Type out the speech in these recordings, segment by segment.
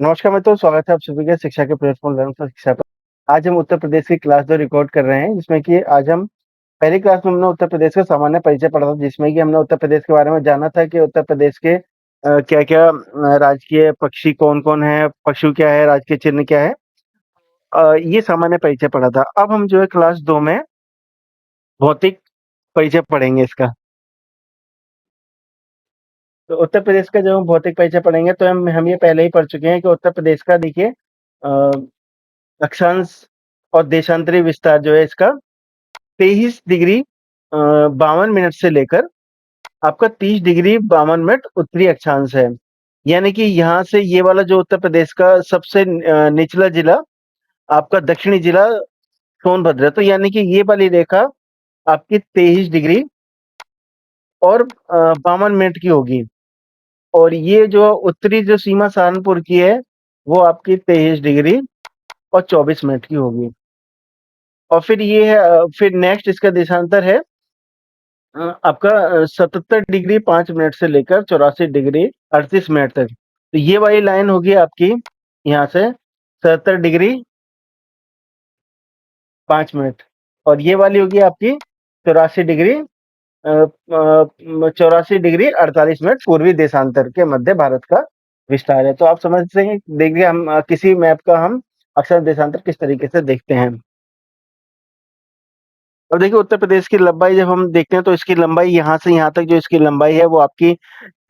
नमस्कार मित्रों, स्वागत है आप सभी का शिक्षा के प्लेटफॉर्म लर्न फॉर शिक्षा पर। आज हम उत्तर प्रदेश की क्लास 2 रिकॉर्ड कर रहे हैं, जिसमें कि आज हम पहली क्लास में हमने उत्तर प्रदेश का सामान्य परिचय पढ़ा था, जिसमें कि हमने उत्तर प्रदेश के बारे में जाना था कि उत्तर प्रदेश के क्या-क्या राजकीय पक्षी कौन-कौन है, पशु क्या है, राजकीय चिन्ह क्या है। ये सामान्य परिचय पढ़ा था। अब हम जो है क्लास 2 में भौतिक परिचय पढ़ेंगे इसका। तो उत्तर प्रदेश का जब हम भौतिक परिचय पढ़ेंगे तो हम ये पहले ही पढ़ चुके हैं कि उत्तर प्रदेश का देखिए अक्षांश और देशांतरी विस्तार जो है इसका 23 डिग्री 52 मिनट से लेकर आपका 30 डिग्री 52 मिनट उत्तरी अक्षांश है। यानी कि यहाँ से ये वाला जो उत्तर प्रदेश का सबसे निचला जिला आपका दक्षिणी जिला सोनभद्र है। तो यानी कि ये वाली रेखा आपकी 23 डिग्री और 52 मिनट की होगी और ये जो उत्तरी जो सीमा सहारनपुर की है, वो आपकी 23 डिग्री और 24 मिनट की होगी। और फिर ये है फिर नेक्स्ट इसका देशांतर है आपका 77 डिग्री 5 मिनट से लेकर 84 डिग्री 38 मिनट तक। तो ये वाली लाइन होगी आपकी यहाँ से 77 डिग्री 5 मिनट और ये वाली होगी आपकी 84 डिग्री 48 मिनट पूर्वी देशांतर के मध्य भारत का विस्तार है। तो आप समझ सकते हैं, देखिए हम किसी मैप का हम अक्सर देशांतर किस तरीके से देखते हैं। अब देखिए उत्तर प्रदेश की लंबाई जब हम देखते हैं तो इसकी लंबाई यहाँ से यहाँ तक जो इसकी लंबाई है वो आपकी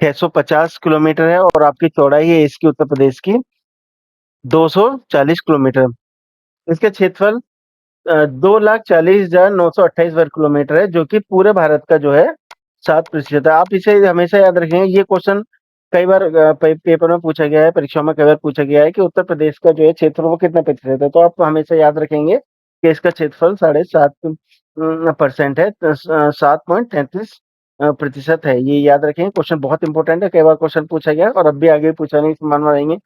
650 किलोमीटर है और आपकी चौड़ाई है इसकी उत्तर प्रदेश की 240 किलोमीटर। इसका क्षेत्रफल 2,40,928 वर्ग किलोमीटर है, जो कि पूरे भारत का जो है 7% है। आप इसे हमेशा याद रखेंगे, ये क्वेश्चन कई बार पेपर में पूछा गया है, परीक्षा में कई बार पूछा गया है कि उत्तर प्रदेश का जो है क्षेत्रफल वो कितना प्रतिशत है। तो आप हमेशा याद रखेंगे कि इसका क्षेत्रफल 7.5% है, 7.33 प्रतिशत है। ये याद रखेंगे, क्वेश्चन बहुत इंपॉर्टेंट है, कई बार क्वेश्चन पूछा गया है और अब भी आगे पूछा नहीं संभावना रहेंगे।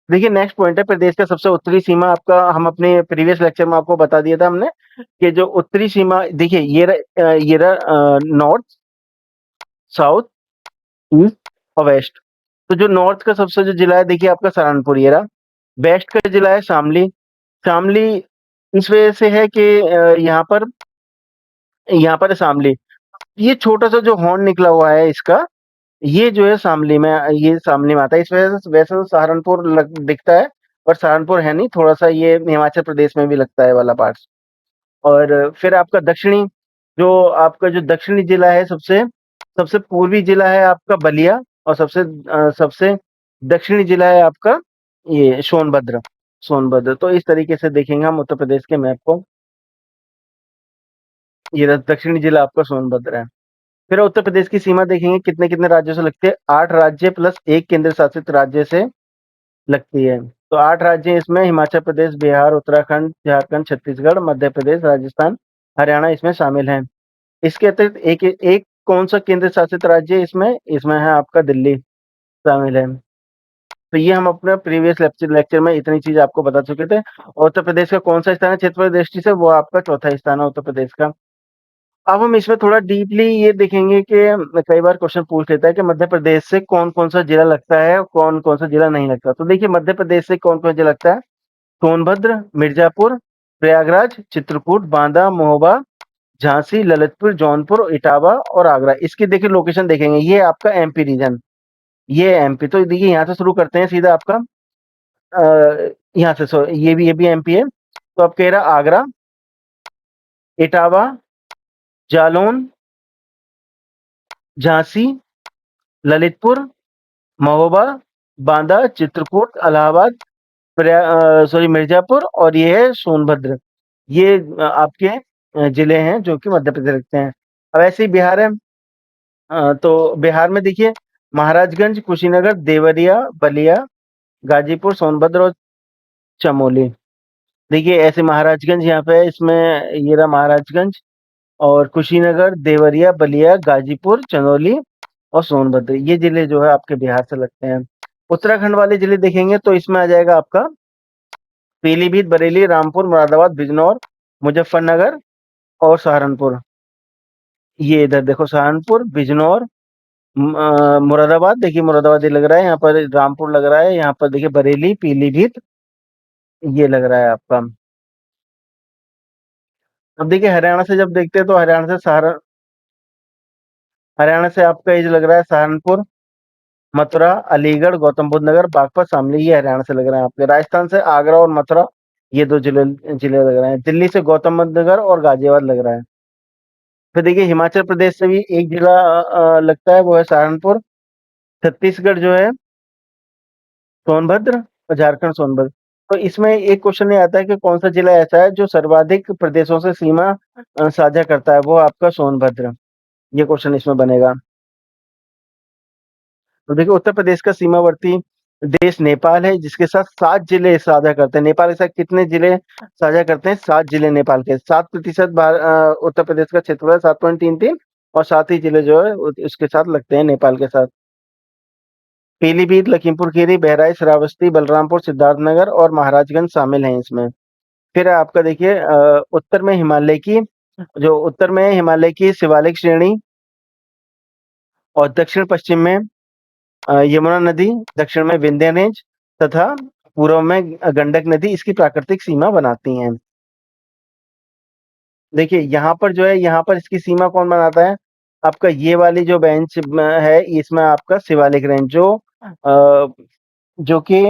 देखिए नेक्स्ट पॉइंट है प्रदेश का सबसे उत्तरी सीमा। आपका हम अपने प्रीवियस लेक्चर में आपको बता दिया था हमने कि जो उत्तरी सीमा देखिए ये रहा नॉर्थ, साउथ, ईस्ट और वेस्ट। तो जो नॉर्थ का सबसे जो जिला है देखिए आपका सहारनपुर ये रहा। वेस्ट का जिला है शामली। शामली इस वजह से है कि यहाँ पर है शामली। ये छोटा-सा जो हॉर्न निकला हुआ है इसका, ये जो है शामली में आता है। इस वजह से वैसे तो सहारनपुर लग दिखता है, पर सहारनपुर है नहीं, थोड़ा-सा ये हिमाचल प्रदेश में भी लगता है ये वाला पार्ट। और फिर आपका आपका जो दक्षिणी जिला है सबसे सबसे पूर्वी जिला है आपका बलिया और सबसे दक्षिणी जिला है आपका ये सोनभद्र। तो इस तरीके से देखेंगे हम उत्तर प्रदेश के मैप को। ये दक्षिणी जिला आपका सोनभद्र है। फिर उत्तर प्रदेश की सीमा देखेंगे कितने-कितने राज्यों से लगती है। 8 राज्य प्लस 1 केंद्र शासित राज्य से लगती है। तो 8 राज्य इसमें हिमाचल प्रदेश, बिहार, उत्तराखंड, झारखंड, छत्तीसगढ़, मध्य प्रदेश, राजस्थान, हरियाणा इसमें शामिल हैं। इसके अतिरिक्त एक एक कौन-सा केंद्र शासित राज्य है इसमें? इसमें है आपका दिल्ली शामिल है। तो ये हम अपने प्रीवियस लेक्चर लेक्चर में इतनी चीज़ आपको बता चुके थे। और उत्तर प्रदेश का कौन-सा स्थान है क्षेत्रफल की दृष्टि से? वो आपका चौथा स्थान है उत्तर प्रदेश का। अब हम इसमें थोड़ा डीपली ये देखेंगे कि कई बार क्वेश्चन पूछ लेता है कि मध्य प्रदेश से कौन-कौन सा जिला लगता है और कौन-कौन सा जिला नहीं लगता। तो देखिए मध्य प्रदेश से कौन-कौन जिला लगता है? सोनभद्र, मिर्ज़ापुर, प्रयागराज, चित्रकूट, बांदा, महोबा, झांसी, ललितपुर, जौनपुर, इटावा और आगरा। इसकी देखिए लोकेशन देखेंगे, ये आपका एमपी रीजन, ये एमपी। तो देखिए यहाँ से शुरू करते हैं सीधा आपका यहाँ से ये भी एमपी है। तो अब कह रहा आगरा, इटावा, जालौन, झांसी, ललितपुर, महोबा, बांदा, चित्रकूट, इलाहाबाद, मिर्ज़ापुर और ये है सोनभद्र। ये आपके जिले हैं जो कि मध्य प्रदेश लगते हैं। अब ऐसे ही बिहार है। तो बिहार में देखिए महाराजगंज, कुशीनगर, देवरिया, बलिया, गाजीपुर, सोनभद्र और चमोली। देखिए ऐसे महाराजगंज यहाँ पे है, इसमें ये रहा महाराजगंज और कुशीनगर, देवरिया, बलिया, गाजीपुर, चंदौली और सोनभद्र। ये जिले जो है आपके बिहार से लगते हैं। उत्तराखंड वाले जिले देखेंगे तो इसमें आ जाएगा आपका पीलीभीत, बरेली, रामपुर, मुरादाबाद, बिजनौर, मुजफ्फरनगर और सहारनपुर। ये इधर देखो सहारनपुर, बिजनौर मुरादाबाद, देखिए मुरादाबाद ये लग रहा है, यहाँ पर रामपुर लग रहा है, यहाँ पर देखिए बरेली, पीलीभीत ये लग रहा है आपका। अब देखिए हरियाणा से जब देखते हैं तो हरियाणा से आपका ये जो लग रहा है सहारनपुर, मथुरा, अलीगढ़, गौतम बुद्ध नगर, बागपत, शामली, ये हरियाणा से लग रहे हैं आपके। राजस्थान से आगरा और मथुरा, ये 2 जिले जिले लग रहे हैं। दिल्ली से गौतम बुद्ध नगर और गाजियाबाद लग रहा है। फिर देखिए हिमाचल प्रदेश से भी एक जिला लगता है, वो है सहारनपुर। छत्तीसगढ़ जो है सोनभद्र, और झारखंड सोनभद्र। तो इसमें एक क्वेश्चन ये आता है कि कौन सा जिला ऐसा है जो सर्वाधिक प्रदेशों से सीमा साझा करता है, वो आपका सोनभद्र। ये क्वेश्चन इसमें बनेगा। तो देखिए उत्तर प्रदेश का सीमावर्ती देश नेपाल है, जिसके साथ 7 जिले साझा करते हैं। नेपाल के साथ कितने जिले साझा करते हैं? 7 जिले नेपाल के। 7% उत्तर प्रदेश का क्षेत्रफल है, 7.33, और 7 ही जिले जो है उसके साथ लगते हैं नेपाल के साथ। पीलीभीत, लखीमपुर खीरी, बहराइच, श्रावस्ती, बलरामपुर, सिद्धार्थनगर और महाराजगंज शामिल हैं इसमें। फिर आपका देखिए उत्तर में हिमालय की शिवालिक श्रेणी, और दक्षिण पश्चिम में यमुना नदी, दक्षिण में विंध्य रेंज, तथा पूर्व में गंडक नदी इसकी प्राकृतिक सीमा बनाती हैं। देखिए यहाँ पर जो है, यहाँ पर इसकी सीमा कौन बनाता है? आपका ये वाली जो बेंच है, इसमें आपका शिवालिक रेंज जो कि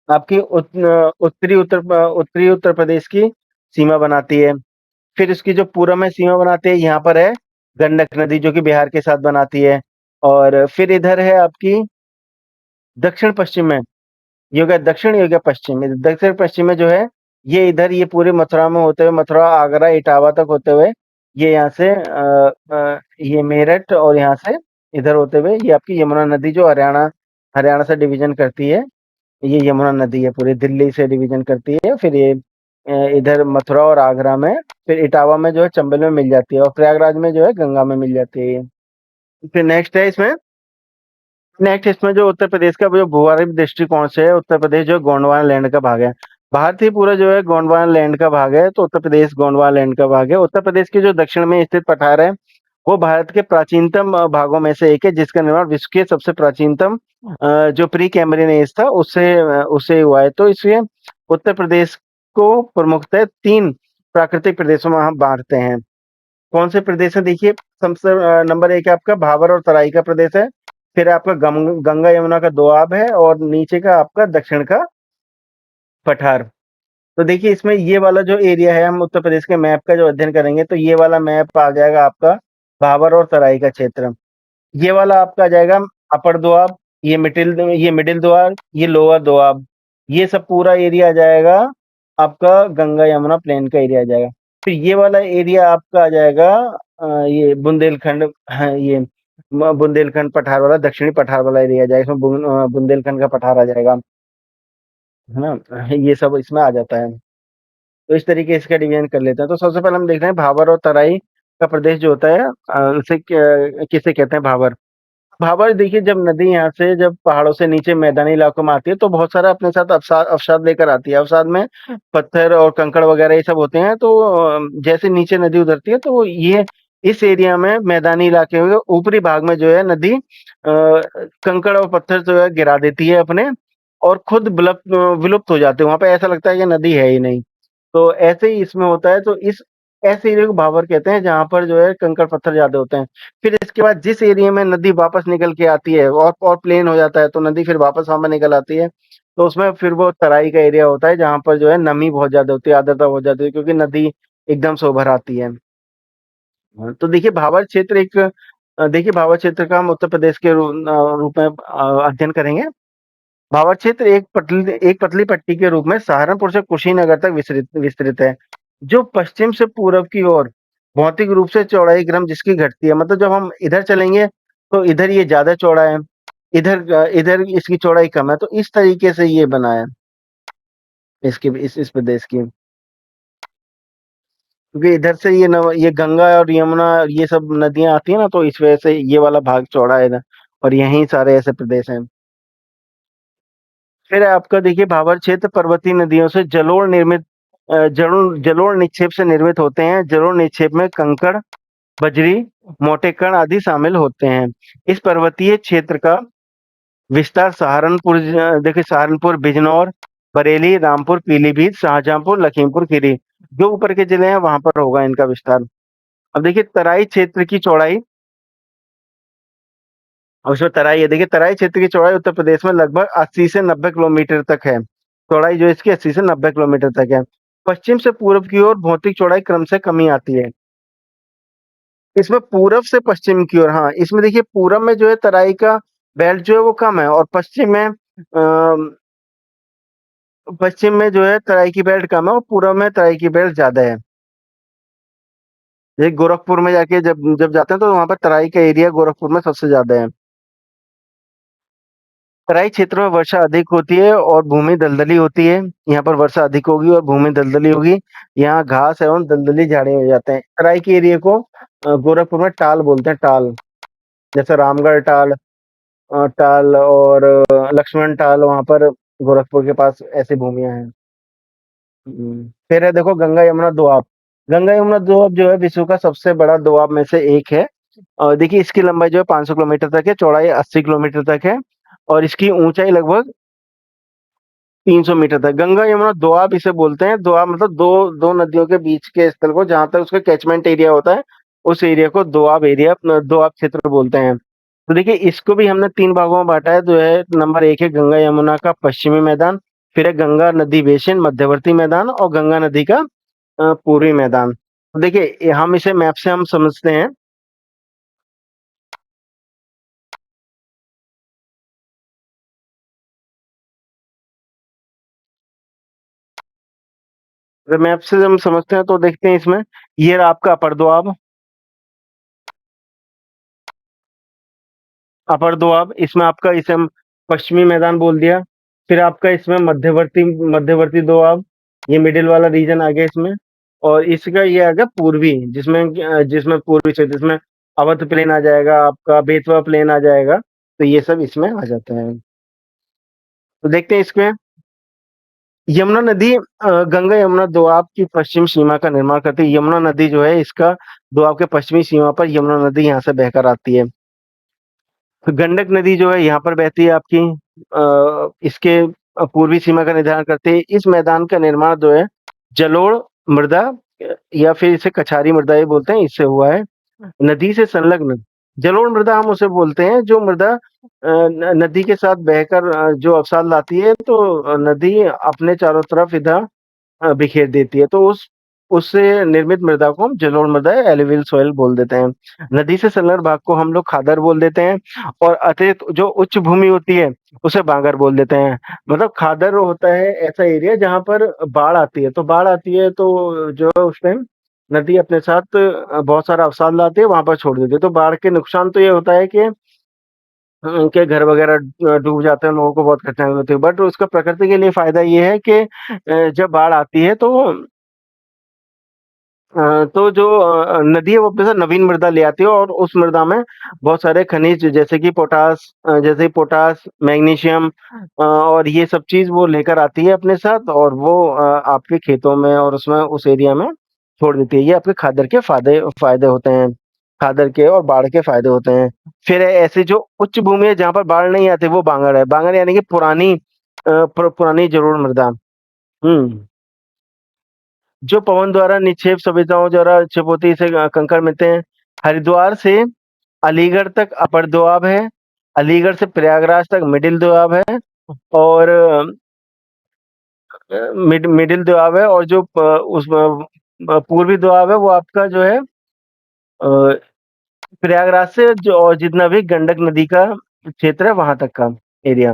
आपकी उत्तरी उत्तर प्रदेश की सीमा बनाती है। फिर इसकी जो पूर्व में सीमा बनाती है, यहाँ पर है गंडक नदी, जो कि बिहार के साथ बनाती है। और फिर इधर है आपकी दक्षिण पश्चिम में, ये हो गया दक्षिण, ये हो गया पश्चिम में। दक्षिण पश्चिम में जो है, ये इधर ये पूरे मथुरा में होते हुए, मथुरा, आगरा, इटावा तक होते हुए, ये यहाँ से ये मेरठ, और यहाँ से इधर होते हुए ये आपकी यमुना नदी जो हरियाणा हरियाणा से डिवीजन करती है, ये यमुना नदी है, पूरी दिल्ली से डिवीजन करती है। फिर ये इधर मथुरा और आगरा में, फिर इटावा में जो है चंबल में मिल जाती है, और प्रयागराज में जो है गंगा में मिल जाती है ये। फिर नेक्स्ट इसमें जो उत्तर प्रदेश का जो भूभाग दृष्टिकोण से है, उत्तर प्रदेश जो गोंडवाना लैंड का भाग है। भारत ही पूरा जो है गोंडवाना लैंड का भाग है, तो उत्तर प्रदेश गोंडवाना लैंड का भाग है। उत्तर प्रदेश के जो दक्षिण में स्थित पठार है, वो भारत के प्राचीनतम भागों में से एक है, जिसका निर्माण विश्व के सबसे प्राचीनतम जो प्री कैम्ब्रियन एज था उससे हुआ है। तो इसलिए उत्तर प्रदेश को प्रमुखतः 3 प्राकृतिक प्रदेशों में हम बांटते हैं। कौन से प्रदेश है? देखिए सबसे नंबर 1 है आपका भाबर और तराई का प्रदेश है। फिर आपका गंगा यमुना का दोआब है, और नीचे का आपका दक्षिण का पठार। तो देखिए इसमें ये वाला जो एरिया है, हम उत्तर प्रदेश के मैप का जो अध्ययन करेंगे, तो ये वाला मैप आ जाएगा आपका भाबर और तराई का क्षेत्र। ये वाला आपका आ जाएगा अपर दोआब, ये मिडिल दोआब, ये लोअर दोआब। ये सब पूरा एरिया आ जाएगा आपका गंगा यमुना प्लेन का एरिया आ जाएगा। फिर ये वाला एरिया आपका आ जाएगा ये बुंदेलखंड, हाँ, ये बुंदेलखंड पठार वाला, दक्षिणी पठार वाला एरिया आ जाएगा। इसमें बुंदेलखंड का पठार आ जाएगा, है ना? ये सब इसमें आ जाता है। तो इस तरीके से इसका डिवीजन कर लेते हैं। तो सबसे पहले हम देख रहे हैं भाबर और तराई का प्रदेश जो होता है, उसे किसे कहते हैं? भाबर। भाबर देखिए, जब नदी यहाँ से जब पहाड़ों से नीचे मैदानी इलाकों में आती है, तो बहुत सारा अपने साथ अवसाद लेकर आती है। अवसाद में पत्थर और कंकड़ वगैरह ये सब होते हैं। तो जैसे नीचे नदी उतरती है, तो ये इस एरिया में, मैदानी इलाके में ऊपरी भाग में जो है नदी कंकड़ और पत्थर जो है गिरा देती है अपने, और खुद विलुप्त हो जाते हैं। वहां पे ऐसा लगता है कि नदी है ही नहीं। तो ऐसे ही इसमें होता है। तो इस ऐसे एरिया को भाबर कहते हैं, जहाँ पर जो है कंकड़ पत्थर ज्यादा होते हैं। फिर इसके बाद जिस एरिया में नदी वापस निकल के आती है, और प्लेन हो जाता है, तो नदी फिर वापस वहां पर निकल आती है। तो उसमें फिर वो तराई का एरिया होता है, जहाँ पर जो है नमी बहुत ज्यादा होती है, आर्द्रता बहुत ज्यादा होती है, क्योंकि नदी एकदम से उभर आती है। तो देखिए देखिए भावर क्षेत्र का हम उत्तर प्रदेश के रूप में अध्ययन करेंगे। भावर क्षेत्र एक पतली पट्टी के रूप में सहारनपुर से कुशीनगर तक विस्तृत है, जो पश्चिम से पूरब की ओर भौतिक रूप से चौड़ाई क्रम जिसकी घटती है। मतलब जब हम इधर चलेंगे, तो इधर ये ज्यादा चौड़ा है, इधर इसकी चौड़ाई कम है। तो इस तरीके से ये बना है इसकी इस प्रदेश की। क्योंकि इधर से ये गंगा और यमुना, ये सब नदियां आती है ना, तो इस वजह से ये वाला भाग चौड़ा है इधर, और यहीं सारे ऐसे प्रदेश हैं। फिर आपका देखिए भाबर क्षेत्र पर्वतीय नदियों से जलोढ़ निक्षेप से निर्मित होते हैं। जलोढ़ निक्षेप में कंकड़, बजरी, मोटे कण आदि शामिल होते हैं। इस पर्वतीय क्षेत्र का विस्तार देखिए सहारनपुर, बिजनौर, बरेली, रामपुर, पीलीभीत, शाहजहाँपुर, लखीमपुर खीरी, जो ऊपर के जिले हैं वहाँ पर होगा इनका विस्तार। अब देखिए तराई क्षेत्र की चौड़ाई, और उसमें तराई है, देखिए तराई क्षेत्र की चौड़ाई उत्तर प्रदेश में लगभग 80 से 90 किलोमीटर तक है। चौड़ाई जो है इसकी 80 से 90 किलोमीटर तक है। पश्चिम से पूर्व की ओर भौतिक चौड़ाई क्रम से कमी आती है। इसमें पूरब से पश्चिम की ओर, हाँ, इसमें देखिए पूरब में जो है तराई का बेल्ट जो है वो कम है, और पश्चिम में जो है तराई की बेल्ट कम है और पूरब में तराई की बेल्ट ज़्यादा है। ये गोरखपुर में जाके जब जब जाते हैं तो वहाँ पर तराई का एरिया गोरखपुर में सबसे ज़्यादा है। तराई क्षेत्र में वर्षा अधिक होती है और भूमि दलदली होती है। यहाँ पर वर्षा अधिक होगी और भूमि दलदली होगी। यहाँ घास एवं दलदली झाड़ी हो जाते हैं। तराई के एरिया को गोरखपुर में टाल बोलते हैं, टाल। जैसे रामगढ़ टाल, टाल और लक्ष्मण टाल, वहाँ पर गोरखपुर के पास ऐसी भूमियाँ हैं। फिर है देखो गंगा यमुना दोआब। गंगा यमुना दोआब जो है विश्व का सबसे बड़ा दोआब में से एक है। और देखिए इसकी लंबाई जो है 500 किलोमीटर तक है, चौड़ाई 80 किलोमीटर तक है और इसकी ऊंचाई लगभग 300 मीटर तक। गंगा यमुना दोआब इसे बोलते हैं। दोआब मतलब दो दो नदियों के बीच के स्थल को, जहां तक उसका कैचमेंट एरिया होता है, उस एरिया को दोआब क्षेत्र बोलते हैं। तो देखिए इसको भी हमने 3 भागों में बाँटा है। जो है नंबर 1 है गंगा यमुना का पश्चिमी मैदान, फिर है गंगा नदी बेसिन मध्यवर्ती मैदान और गंगा नदी का पूर्वी मैदान। तो देखिए हम इसे मैप से हम समझते हैं। अगर मैप से हम समझते हैं तो देखते हैं इसमें, ये रहा आपका अपर दोआब। अपर दोआब, इसमें आपका इसे हम पश्चिमी मैदान बोल दिया। फिर आपका इसमें मध्यवर्ती मध्यवर्ती दोआब, ये मिडिल वाला रीजन आ गया इसमें। और इसका ये आ गया पूर्वी, जिसमें पूर्वी क्षेत्र, जिसमें अवध प्लेन आ जाएगा, आपका बेतवा प्लेन आ जाएगा। तो ये सब इसमें आ जाता है। तो देखते हैं इसमें, यमुना नदी गंगा यमुना दोआब की पश्चिम सीमा का निर्माण करती है। यमुना नदी जो है इसका दोआब के पश्चिमी सीमा पर यमुना नदी यहाँ से बहकर आती है। तो गंडक नदी जो है यहाँ पर बहती है आपकी, इसके पूर्वी सीमा का निर्धारण करते हैं। इस मैदान का निर्माण जो है जलोढ़ मृदा, या फिर इसे कछारी मृदा ही बोलते हैं, इससे हुआ है। नदी से संलग्न जलोढ़ मृदा हम उसे बोलते हैं जो मृदा नदी के साथ बहकर जो अवसाद लाती है, तो नदी अपने चारों तरफ इधर बिखेर देती है, तो उस उससे निर्मित मृदा को हम जलोढ़ मृदा या एलुवियल सॉइल बोल देते हैं। नदी से संलग्न भाग को हम लोग खादर बोल देते हैं, और अतिरिक्त जो उच्च भूमि होती है उसे बांगर बोल देते हैं। मतलब खादर होता है ऐसा एरिया जहाँ पर बाढ़ आती है, तो बाढ़ आती है तो जो है उस टाइम नदी अपने साथ बहुत सारा अवसाद लाती है, वहाँ पर छोड़ देती है। तो बाढ़ के नुकसान तो ये होता है कि उनके घर वगैरह डूब जाते हैं, लोगों को बहुत कठिनाई होती है। बट उसका प्रकृति के लिए फ़ायदा ये है कि जब बाढ़ आती है तो जो नदी है वो अपने साथ नवीन मृदा ले आती है, और उस मृदा में बहुत सारे खनिज जैसे पोटास, मैग्नीशियम, और ये सब चीज़ वो लेकर आती है अपने साथ, और वो आपके खेतों में और उसमें उस एरिया में छोड़ देती है। ये आपके खादर के फ़ायदे होते हैं। खादर के और बाढ़ के फ़ायदे होते हैं। फिर ऐसे जो उच्च भूमि है जहाँ पर बाढ़ नहीं आती, वो बांगर है। बांगर यानी कि पुरानी जलोढ़ मृदा। हुँ। जो पवन द्वारा निक्षेप सभ्यताओं द्वारा क्षिप होती है, इसे कंकड़ मिलते हैं। हरिद्वार से अलीगढ़ तक अपर दोआब है, अलीगढ़ से प्रयागराज तक मिडिल दोआब है, और मिडिल दोआब है, और जो पूर्वी दोआब है वो आपका जो है प्रयागराज से जो और जितना भी गंडक नदी का क्षेत्र है वहां तक का एरिया।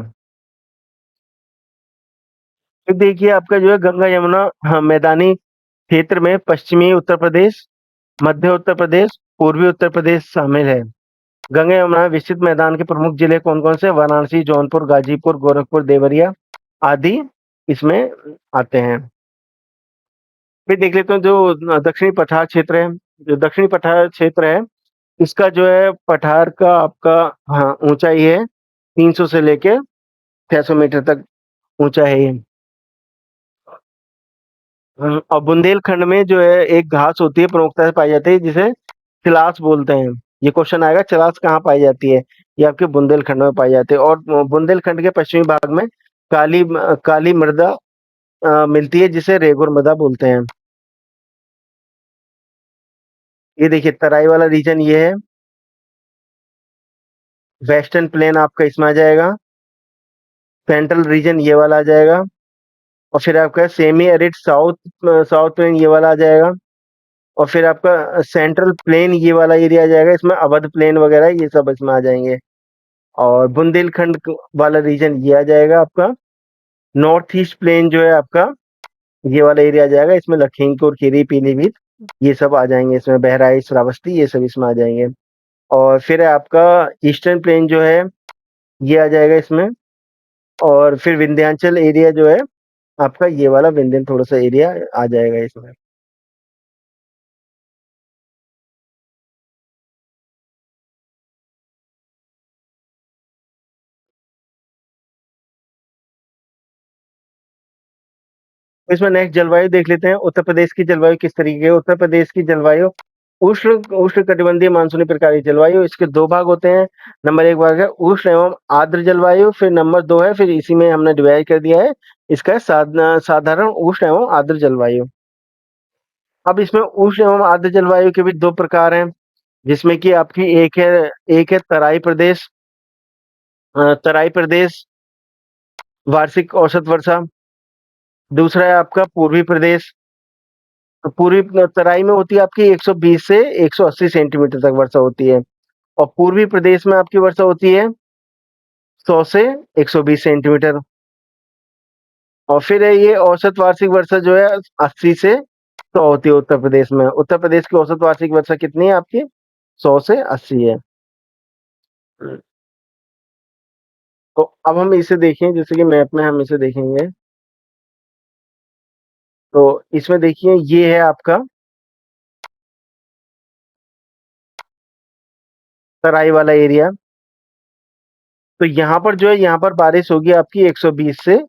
फिर देखिए आपका जो है गंगा यमुना, हाँ, मैदानी क्षेत्र में पश्चिमी उत्तर प्रदेश, मध्य उत्तर प्रदेश, पूर्वी उत्तर प्रदेश शामिल है। गंगा यमुना विस्तृत मैदान के प्रमुख जिले कौन-कौन से? वाराणसी, जौनपुर, गाजीपुर, गोरखपुर, देवरिया आदि इसमें आते हैं। फिर देख लेते हैं जो दक्षिणी पठार क्षेत्र है। जो दक्षिणी पठार क्षेत्र है, इसका जो है पठार का आपका, हाँ, ऊँचाई है 300 से लेके 600 मीटर तक ऊँचा है ये। और बुंदेलखंड में जो है एक घास होती है, प्रमुखता से पाई जाती है, जिसे चिलास बोलते हैं। ये क्वेश्चन आएगा, चिलास कहाँ पाई जाती है? ये आपके बुंदेलखंड में पाई जाती है, और बुंदेलखंड के पश्चिमी भाग में काली मृदा मिलती है, जिसे रेगुर मृदा बोलते हैं। ये देखिए तराई वाला रीजन ये है। वेस्टर्न प्लेन आपका इसमें आ जाएगा। सेंट्रल रीजन ये वाला आ जाएगा। और फिर आपका semi arid south south plain ये वाला आ जाएगा। और फिर आपका सेंट्रल प्लेन ये वाला एरिया आ जाएगा, इसमें अवध प्लेन वगैरह ये सब इसमें आ जाएंगे। और बुंदेलखंड वाला रीजन ये आ जाएगा आपका। नॉर्थ ईस्ट प्लेन जो है आपका, ये वाला एरिया आ जाएगा, इसमें लखीमपुर खीरी पीलीभीत ये सब आ जाएंगे, इसमें बहराइच श्रावस्ती ये सब इसमें आ जाएंगे। और फिर आपका ईस्टर्न प्लेन जो है ये आ जाएगा इसमें। और फिर विंध्याचल एरिया जो है आपका, ये वाला विंध्यन थोड़ा सा एरिया आ जाएगा इसमें। तो इसमें नेक्स्ट जलवायु देख लेते हैं। उत्तर प्रदेश की जलवायु किस तरीके की है? उत्तर प्रदेश की जलवायु उष्ण उष्ण कटिबंधीय मानसूनी प्रकार की जलवायु। इसके दो भाग होते हैं। नंबर एक भाग है उष्ण एवं आर्द्र जलवायु, फिर नंबर दो है, फिर इसी में हमने डिवाइड कर दिया है, इसका है साधारण उष्ण एवं आर्द्र जलवायु। अब इसमें उष्ण एवं आर्द्र जलवायु के भी दो प्रकार हैं, जिसमें कि आपकी एक है तराई प्रदेश वार्षिक औसत वर्षा। दूसरा है आपका पूर्वी प्रदेश। तो पूर्वी तराई में होती है आपकी 120 से 180 सेंटीमीटर तक वर्षा होती है। और पूर्वी प्रदेश में आपकी वर्षा होती है 100 से 120 सेंटीमीटर। और फिर है ये औसत वार्षिक वर्षा जो है 80 से 100 होती है उत्तर प्रदेश में। उत्तर प्रदेश की औसत वार्षिक वर्षा कितनी है आपकी? 100 से 80 है। तो अब हम इसे देखें, जैसे कि मैप में हम इसे देखेंगे, तो इसमें देखिए ये है आपका तराई वाला एरिया। तो यहाँ पर जो है, यहाँ पर बारिश होगी आपकी 120 से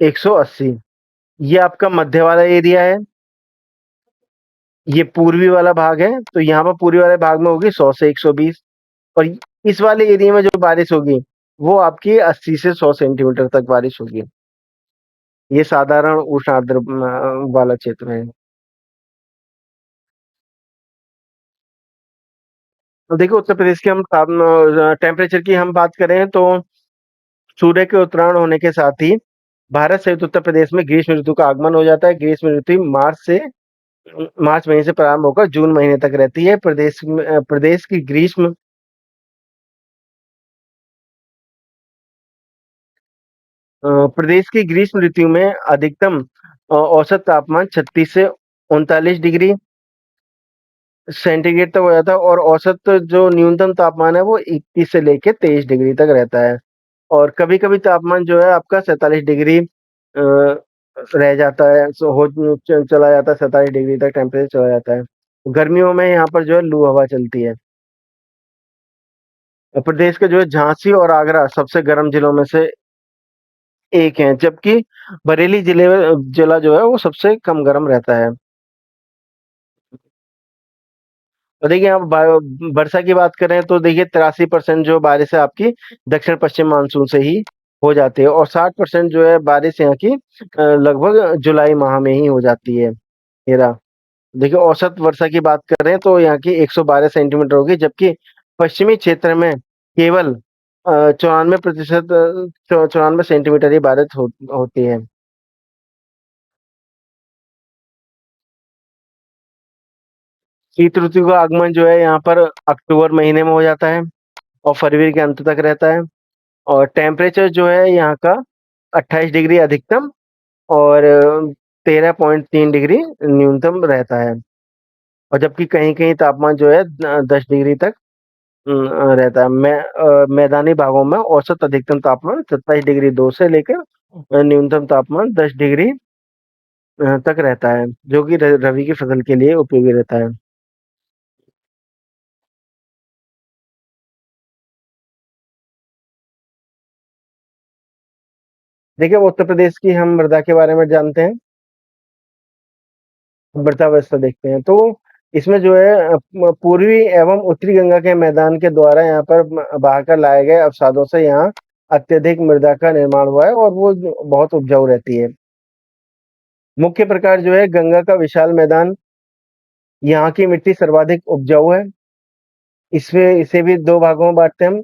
180। ये आपका मध्य वाला एरिया है। ये पूर्वी वाला भाग है, तो यहाँ पर पूर्वी वाले भाग में होगी 100 से 120। और इस वाले एरिया में जो बारिश होगी वो आपकी 80 से 100 सेंटीमीटर तक बारिश होगी। ये साधारण उष्ण आर्द्र वाला क्षेत्र है। तो देखिए उत्तर प्रदेश के हम टेम्परेचर की हम बात करें तो सूर्य के उत्तरायण होने के साथ ही भारत सहित उत्तर प्रदेश में ग्रीष्म ऋतु का आगमन हो जाता है। ग्रीष्म ऋतु मार्च महीने से प्रारंभ होकर जून महीने तक रहती है। प्रदेश की ग्रीष्म ऋतु में अधिकतम औसत तापमान 36 से 39 डिग्री सेंटीग्रेड तक हो जाता है, और औसत जो न्यूनतम तापमान है वो 21 से लेके 23 डिग्री तक रहता है। और कभी-कभी तापमान जो है आपका 47 डिग्री रह जाता है, चला जाता है, 47 डिग्री तक टेम्परेचर चला जाता है। गर्मियों में यहाँ पर जो है लू हवा चलती है। प्रदेश के जो है झांसी और आगरा सबसे गर्म जिलों में से एक हैं, जबकि बरेली जिला जो है वो सबसे कम गर्म रहता है। और देखिए आप वर्षा की बात करें तो देखिए 83% जो बारिश है आपकी दक्षिण पश्चिम मानसून से ही हो जाती है, और 60% जो है बारिश यहाँ की लगभग जुलाई माह में ही हो जाती है। ये रहा। देखिए औसत वर्षा की बात करें तो यहाँ की 112 सेंटीमीटर होगी, जबकि पश्चिमी क्षेत्र में केवल 94% 94 सेंटीमीटर ही बारिश होती है। शीत ऋतु का आगमन जो है यहाँ पर अक्टूबर महीने में हो जाता है और फरवरी के अंत तक रहता है। और टेम्परेचर जो है यहाँ का 28 डिग्री अधिकतम और 13.3 डिग्री न्यूनतम रहता है। और जबकि कहीं-कहीं तापमान जो है 10 डिग्री तक रहता है। मैदानी भागों में औसत अधिकतम तापमान 27 डिग्री 2 से लेकर न्यूनतम तापमान 10 डिग्री तक रहता है, जो कि रबी की फसल के लिए उपयोगी रहता है। देखिए, उत्तर प्रदेश की हम मृदा के बारे में जानते हैं, मृदा अवस्था देखते हैं। तो इसमें जो है पूर्वी एवं उत्तरी गंगा के मैदान के द्वारा यहाँ पर बहाकर लाए गए अवसादों से यहाँ अत्यधिक मृदा का निर्माण हुआ है और वो बहुत उपजाऊ रहती है। मुख्य प्रकार जो है गंगा का विशाल मैदान, यहाँ की मिट्टी सर्वाधिक उपजाऊ है। इसमें इसे भी 2 भागों में बाँटते हैं हम।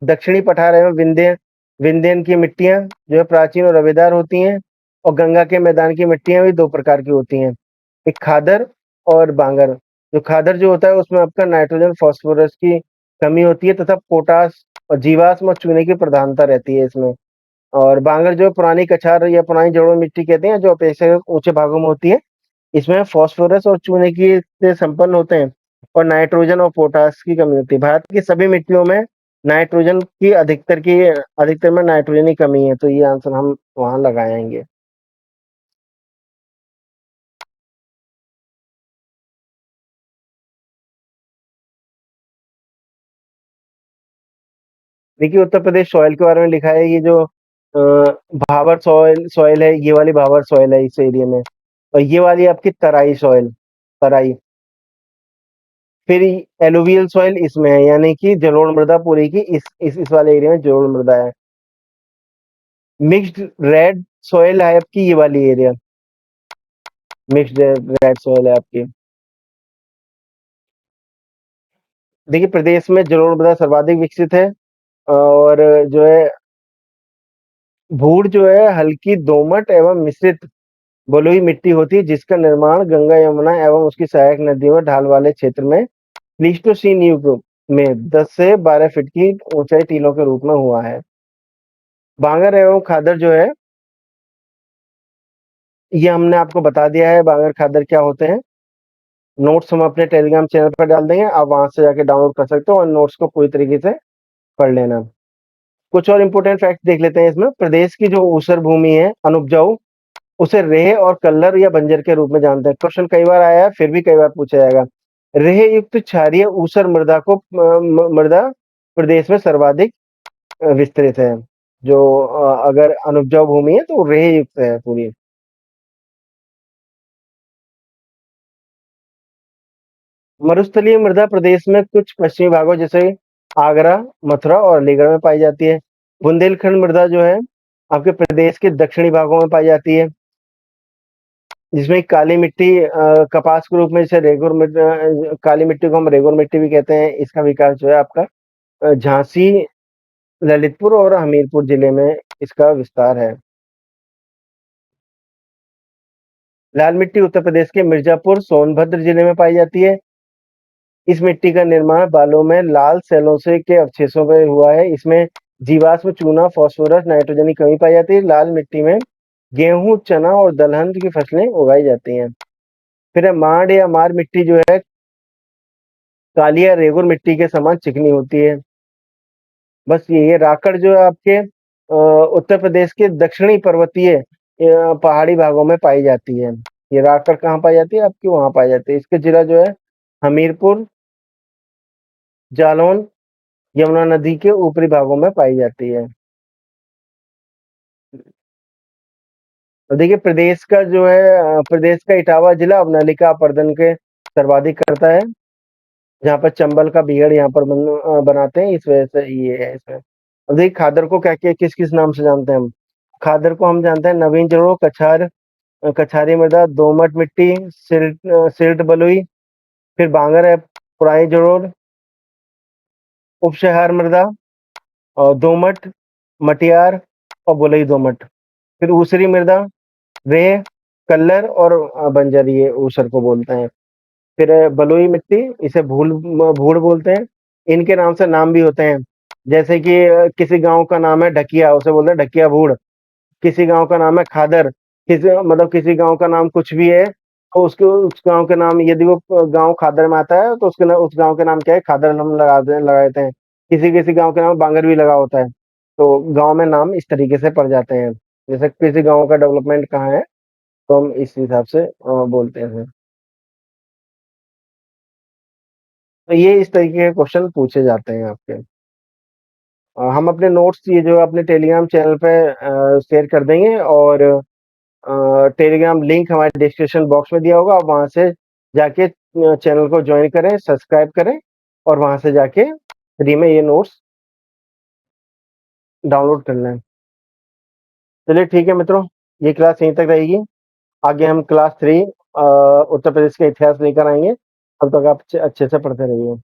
दक्षिणी पठार एवं विंध्यन की मिट्टियाँ जो है प्राचीन और रवेदार होती हैं और गंगा के मैदान की मिट्टियाँ भी 2 प्रकार की होती हैं। एक खादर और बांगर। जो खादर जो होता है उसमें आपका नाइट्रोजन, फास्फोरस की कमी होती है तथा पोटाश और जीवाश्म और चूने की प्रधानता रहती है इसमें। और बांगर जो पुरानी कछार या पुरानी जलोढ़ मिट्टी कहते हैं जो अपेक्षाकृत ऊँचे भागों में होती है। इसमें फास्फोरस और चूने की से संपन्न होते हैं और नाइट्रोजन और पोटाश की कमी होती है। भारत की सभी मिट्टियों में नाइट्रोजन की अधिकतर में नाइट्रोजन की कमी है, तो ये आंसर हम वहाँ लगाएँगे। देखिए उत्तर प्रदेश सॉइल के बारे में लिखा है, ये जो भाबर सॉइल है, ये वाली भाबर सॉइल है इस एरिया में और ये वाली आपकी तराई सॉइल, तराई। फिर एलुवियल सॉइल इसमें है, यानी कि जलोढ़ मृदा पूरी की इस वाले एरिया में जलोढ़ मृदा है। मिक्स्ड रेड सॉइल है आपकी ये वाली एरिया, मिक्स्ड रेड सॉइल है आपकी। देखिए प्रदेश में जलोढ़ मृदा सर्वाधिक विकसित है और जो है भूड़ जो है हल्की दोमट एवं मिश्रित बलुई मिट्टी होती है जिसका निर्माण गंगा यमुना एवं उसकी सहायक नदियों में ढाल वाले क्षेत्र में प्लीस्टोसीन युग में 10 से 12 फीट की ऊंचाई टीलों के रूप में हुआ है। बांगर एवं खादर जो है ये हमने आपको बता दिया है, बांगर खादर क्या होते हैं। नोट्स हम अपने टेलीग्राम चैनल पर डाल देंगे, आप वहां से जाके डाउनलोड कर सकते हो और नोट्स को पूरी तरीके से पढ़ लेना। कुछ और इम्पोर्टेंट फैक्ट देख लेते हैं इसमें। प्रदेश की जो ऊसर भूमि है अनुपजाऊ, उसे रेह और कल्लर या बंजर के रूप में जानते हैं। क्वेश्चन कई बार आया है, फिर भी कई बार पूछा जाएगा। रेह युक्त क्षारीय ऊसर मृदा प्रदेश में सर्वाधिक विस्तृत है। जो अगर अनुपजाऊ भूमि है तो रेह युक्त है पूरी। मरुस्थलीय मृदा प्रदेश में कुछ पश्चिमी भागों जैसे आगरा, मथुरा और अलीगढ़ में पाई जाती है। बुंदेलखंड मृदा जो है आपके प्रदेश के दक्षिणी भागों में पाई जाती है, जिसमें काली मिट्टी कपास के रूप में जैसे काली मिट्टी को हम रेगुर मिट्टी भी कहते हैं। इसका विकास जो है आपका झांसी, ललितपुर और हमीरपुर जिले में इसका विस्तार है। लाल मिट्टी उत्तर प्रदेश के मिर्जापुर, सोनभद्र जिले में पाई जाती है। इस मिट्टी का निर्माण बालू में लाल सेलों से के अवशेषों पर हुआ है। इसमें जीवाश्म, चूना, फास्फोरस, नाइट्रोजन की कमी पाई जाती है। लाल मिट्टी में गेहूं, चना और दलहन की फसलें उगाई जाती हैं। फिर है मांड या मार मिट्टी जो है काली या रेगुर मिट्टी के समान चिकनी होती है। बस ये राकड़ जो है आपके उत्तर प्रदेश के दक्षिणी पर्वतीय पहाड़ी भागों में पाई जाती है। ये राकड़ कहाँ पाई जाती है आपकी, वहां पाई जाती है। इसके जिला जो है हमीरपुर, जालौन, यमुना नदी के ऊपरी भागों में पाई जाती है। तो देखिए प्रदेश का जो है प्रदेश का इटावा जिला अवनालिका अपर्दन के सर्वाधिक करता है, जहाँ पर चंबल का बीहड़ यहाँ पर बनाते हैं, इस वजह से ये है इसमें। अब देखिए खादर को क्या क्या किस किस नाम से जानते हैं हम। खादर को हम जानते हैं नवीन जड़ों, कछारी मृदा, दोमट मिट्टी, सिल्ट बलुई। फिर बांगर है पुरानी जड़ोल, उपशहर मृदा और दोमट, मटियार और बलुई दोमट। फिर ऊसरी मृदा, रेह, कल्लर और बंजर, ये ऊसर को बोलते हैं। फिर बलुई मिट्टी, इसे भूड़ बोलते हैं। इनके नाम से नाम भी होते हैं, जैसे कि किसी गांव का नाम है ढकिया, उसे बोलते हैं ढकिया भूड़। किसी गांव का नाम है खादर, किसी गांव का नाम कुछ भी है तो उसके उस गांव के नाम, यदि वो गांव खादर में आता है तो उस गांव के नाम क्या है, खादर हम लगा देते हैं। किसी किसी गांव के नाम बांगर भी लगा होता है। तो गांव में नाम इस तरीके से पड़ जाते हैं, जैसे किसी गांव का डेवलपमेंट कहाँ है तो हम इस हिसाब से बोलते हैं। तो ये इस तरीके के क्वेश्चन पूछे जाते हैं आपके। हम अपने नोट्स ये जो अपने टेलीग्राम चैनल पे शेयर कर देंगे और टेलीग्राम लिंक हमारे डिस्क्रिप्शन बॉक्स में दिया होगा, आप वहां से जाके चैनल को ज्वाइन करें, सब्सक्राइब करें और वहाँ से जाके फ्री में ये नोट्स डाउनलोड कर लें। चलिए ठीक है मित्रों, ये क्लास यहीं तक रहेगी। आगे हम क्लास 3 उत्तर प्रदेश का इतिहास लेकर आएँगे। तब तक आप अच्छे से पढ़ते रहिए।